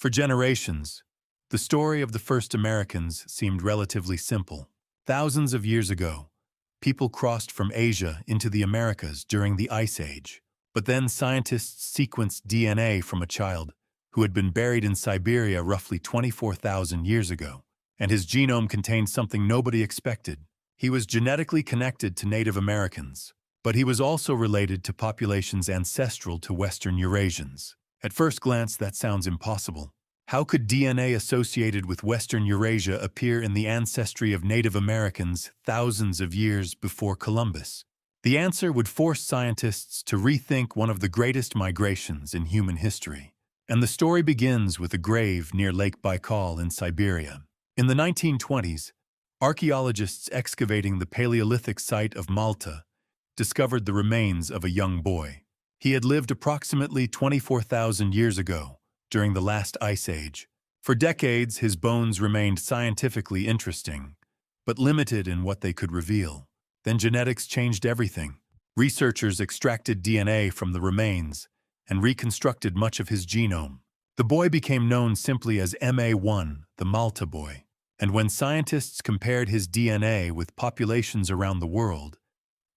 For generations, the story of the first Americans seemed relatively simple. Thousands of years ago, people crossed from Asia into the Americas during the Ice Age. But then scientists sequenced DNA from a child who had been buried in Siberia roughly 24,000 years ago, and his genome contained something nobody expected. He was genetically connected to Native Americans, but he was also related to populations ancestral to Western Eurasians. At first glance, that sounds impossible. How could DNA associated with Western Eurasia appear in the ancestry of Native Americans thousands of years before Columbus? The answer would force scientists to rethink one of the greatest migrations in human history. And the story begins with a grave near Lake Baikal in Siberia. In the 1920s, archaeologists excavating the Paleolithic site of Malta discovered the remains of a young boy. He had lived approximately 24,000 years ago, during the last Ice Age. For decades, his bones remained scientifically interesting, but limited in what they could reveal. Then genetics changed everything. Researchers extracted DNA from the remains and reconstructed much of his genome. The boy became known simply as MA1, the Malta boy. And when scientists compared his DNA with populations around the world,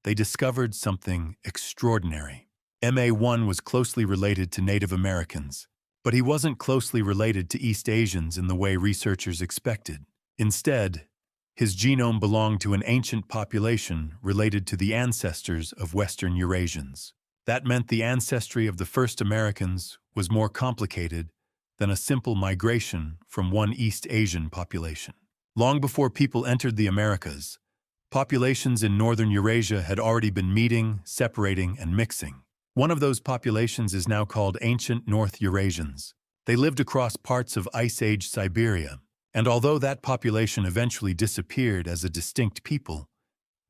they discovered something extraordinary. MA1 was closely related to Native Americans, but he wasn't closely related to East Asians in the way researchers expected. Instead, his genome belonged to an ancient population related to the ancestors of Western Eurasians. That meant the ancestry of the first Americans was more complicated than a simple migration from one East Asian population. Long before people entered the Americas, populations in northern Eurasia had already been meeting, separating, and mixing. One of those populations is now called Ancient North Eurasians. They lived across parts of Ice Age Siberia, and although that population eventually disappeared as a distinct people,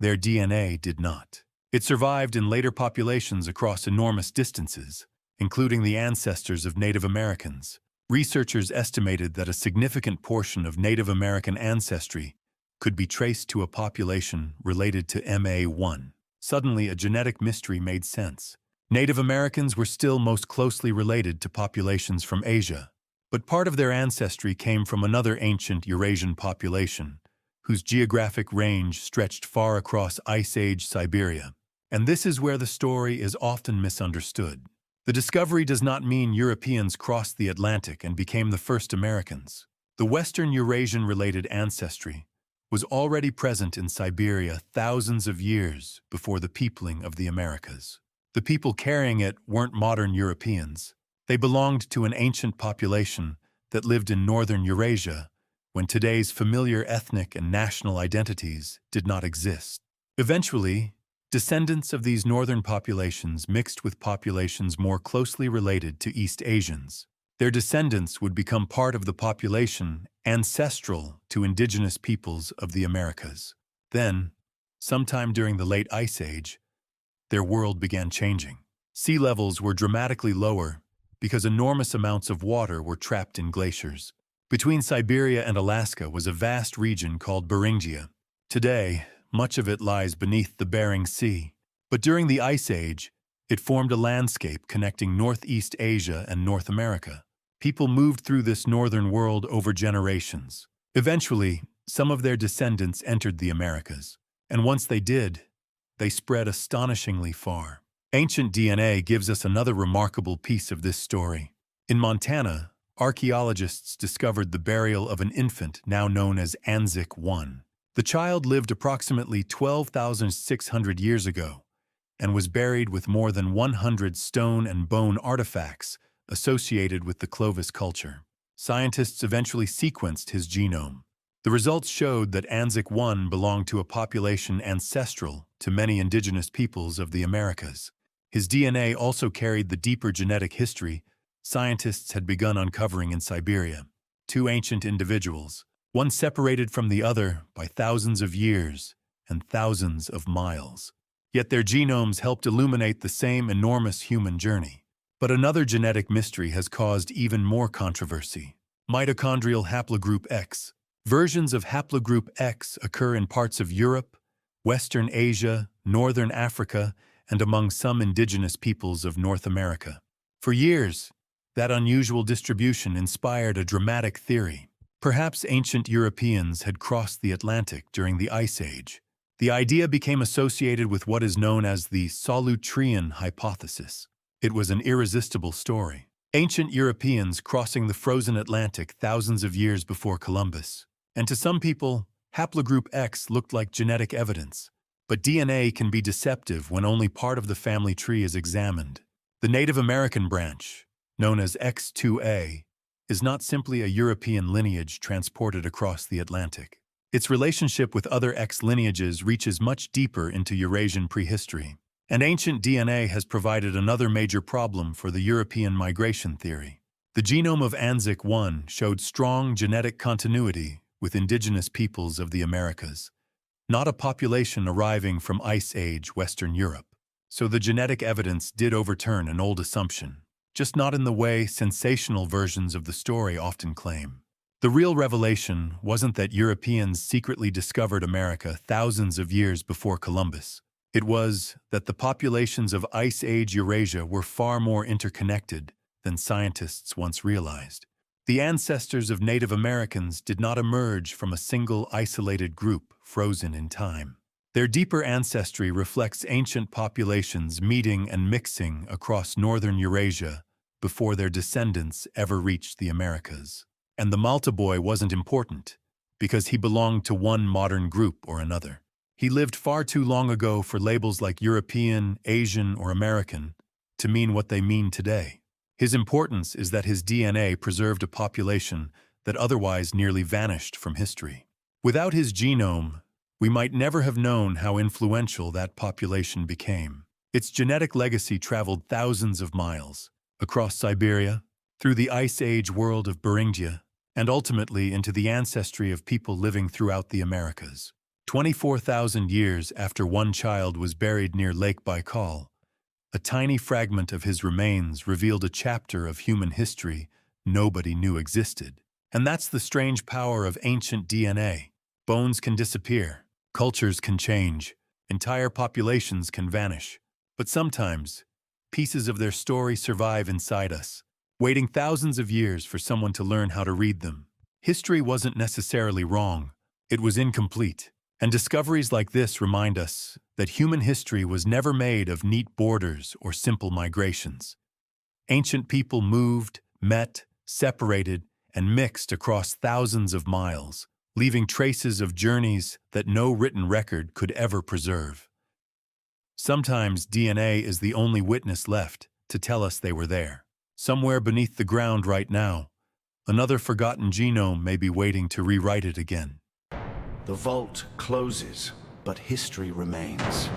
their DNA did not. It survived in later populations across enormous distances, including the ancestors of Native Americans. Researchers estimated that a significant portion of Native American ancestry could be traced to a population related to MA1. Suddenly, a genetic mystery made sense. Native Americans were still most closely related to populations from Asia, but part of their ancestry came from another ancient Eurasian population, whose geographic range stretched far across Ice Age Siberia. And this is where the story is often misunderstood. The discovery does not mean Europeans crossed the Atlantic and became the first Americans. The Western Eurasian-related ancestry was already present in Siberia thousands of years before the peopling of the Americas. The people carrying it weren't modern Europeans. They belonged to an ancient population that lived in northern Eurasia when today's familiar ethnic and national identities did not exist. Eventually, descendants of these northern populations mixed with populations more closely related to East Asians. Their descendants would become part of the population ancestral to indigenous peoples of the Americas. Then, sometime during the late Ice Age, their world began changing. Sea levels were dramatically lower because enormous amounts of water were trapped in glaciers. Between Siberia and Alaska was a vast region called Beringia. Today, much of it lies beneath the Bering Sea. But during the Ice Age, it formed a landscape connecting Northeast Asia and North America. People moved through this northern world over generations. Eventually, some of their descendants entered the Americas. And once they did, they spread astonishingly far. Ancient DNA gives us another remarkable piece of this story. In Montana, archaeologists discovered the burial of an infant now known as Anzac I. The child lived approximately 12,600 years ago and was buried with more than 100 stone and bone artifacts associated with the Clovis culture. Scientists eventually sequenced his genome. The results showed that Anzac I belonged to a population ancestral to many indigenous peoples of the Americas. His DNA also carried the deeper genetic history scientists had begun uncovering in Siberia. Two ancient individuals, one separated from the other by thousands of years and thousands of miles. Yet their genomes helped illuminate the same enormous human journey. But another genetic mystery has caused even more controversy: mitochondrial haplogroup X. Versions of haplogroup X occur in parts of Europe, Western Asia, Northern Africa, and among some indigenous peoples of North America. For years, That unusual distribution inspired a dramatic theory. Perhaps ancient Europeans had crossed the Atlantic during the Ice Age. The idea became associated with what is known as the Solutrean hypothesis. It was an irresistible story. Ancient Europeans crossing the frozen Atlantic thousands of years before Columbus. And to some people, haplogroup X looked like genetic evidence. But DNA can be deceptive when only part of the family tree is examined. The Native American branch, known as X2A, is not simply a European lineage transported across the Atlantic. Its relationship with other X lineages reaches much deeper into Eurasian prehistory. And ancient DNA has provided another major problem for the European migration theory. The genome of Anzac I showed strong genetic continuity with indigenous peoples of the Americas, not a population arriving from Ice Age Western Europe. So the genetic evidence did overturn an old assumption, just not in the way sensational versions of the story often claim. The real revelation wasn't that Europeans secretly discovered America thousands of years before Columbus. It was that the populations of Ice Age Eurasia were far more interconnected than scientists once realized. The ancestors of Native Americans did not emerge from a single isolated group frozen in time. Their deeper ancestry reflects ancient populations meeting and mixing across northern Eurasia before their descendants ever reached the Americas. And the Malta boy wasn't important, because he belonged to one modern group or another. He lived far too long ago for labels like European, Asian, or American to mean what they mean today. His importance is that his DNA preserved a population that otherwise nearly vanished from history. Without his genome, we might never have known how influential that population became. Its genetic legacy traveled thousands of miles, across Siberia, through the Ice Age world of Beringia, and ultimately into the ancestry of people living throughout the Americas. 24,000 years after one child was buried near Lake Baikal, a tiny fragment of his remains revealed a chapter of human history nobody knew existed. And that's the strange power of ancient DNA. Bones can disappear, cultures can change, entire populations can vanish. But sometimes, pieces of their story survive inside us, waiting thousands of years for someone to learn how to read them. History wasn't necessarily wrong, it was incomplete. And discoveries like this remind us that human history was never made of neat borders or simple migrations. Ancient people moved, met, separated, and mixed across thousands of miles, leaving traces of journeys that no written record could ever preserve. Sometimes DNA is the only witness left to tell us they were there. Somewhere beneath the ground right now, another forgotten genome may be waiting to rewrite it again. The vault closes, but history remains.